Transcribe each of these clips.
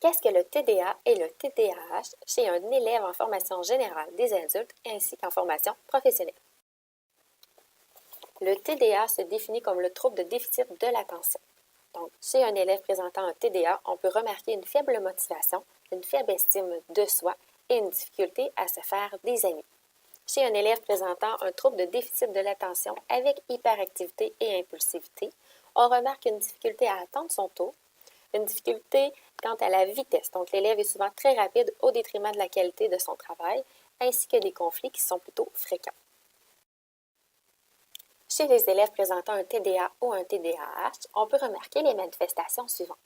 Qu'est-ce que le TDA et le TDAH chez un élève en formation générale des adultes ainsi qu'en formation professionnelle? Le TDA se définit comme le trouble de déficit de l'attention. Donc, chez un élève présentant un TDA, on peut remarquer une faible motivation, une faible estime de soi et une difficulté à se faire des amis. Chez un élève présentant un trouble de déficit de l'attention avec hyperactivité et impulsivité, on remarque une difficulté à attendre son tour, une difficulté quant à la vitesse. Donc, l'élève est souvent très rapide au détriment de la qualité de son travail, ainsi que des conflits qui sont plutôt fréquents. Chez les élèves présentant un TDA ou un TDAH, on peut remarquer les manifestations suivantes.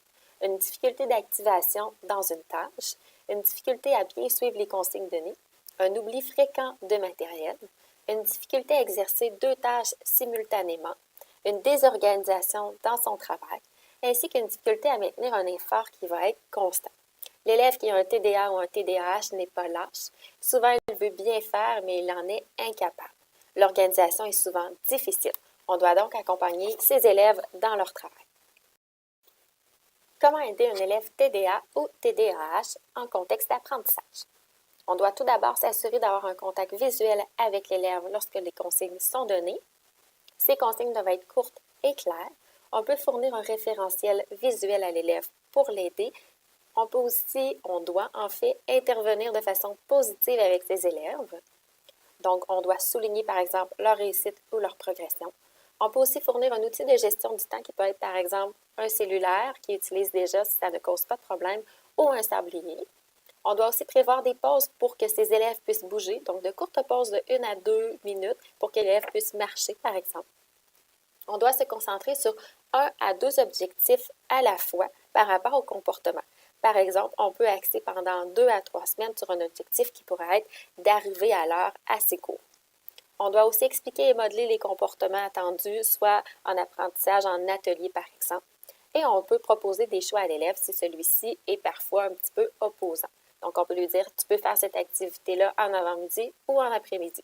Une difficulté d'activation dans une tâche, une difficulté à bien suivre les consignes données, un oubli fréquent de matériel, une difficulté à exercer deux tâches simultanément, une désorganisation dans son travail, ainsi qu'une difficulté à maintenir un effort qui va être constant. L'élève qui a un TDA ou un TDAH n'est pas lâche. Souvent, il veut bien faire, mais il en est incapable. L'organisation est souvent difficile. On doit donc accompagner ces élèves dans leur travail. Comment aider un élève TDA ou TDAH en contexte d'apprentissage? On doit tout d'abord s'assurer d'avoir un contact visuel avec l'élève lorsque les consignes sont données. Ces consignes doivent être courtes et claires. On peut fournir un référentiel visuel à l'élève pour l'aider. On doit en fait intervenir de façon positive avec ses élèves. Donc, on doit souligner par exemple leur réussite ou leur progression. On peut aussi fournir un outil de gestion du temps qui peut être par exemple un cellulaire qui utilise déjà si ça ne cause pas de problème ou un sablier. On doit aussi prévoir des pauses pour que ces élèves puissent bouger, donc de courtes pauses de 1 à 2 minutes pour que l'élève puisse marcher par exemple. On doit se concentrer sur 1 à 2 objectifs à la fois par rapport au comportement. Par exemple, on peut axer pendant 2 à 3 semaines sur un objectif qui pourrait être d'arriver à l'heure assez court. On doit aussi expliquer et modeler les comportements attendus, soit en apprentissage, en atelier par exemple. Et on peut proposer des choix à l'élève si celui-ci est parfois un petit peu opposant. Donc, on peut lui dire, tu peux faire cette activité-là en avant-midi ou en après-midi.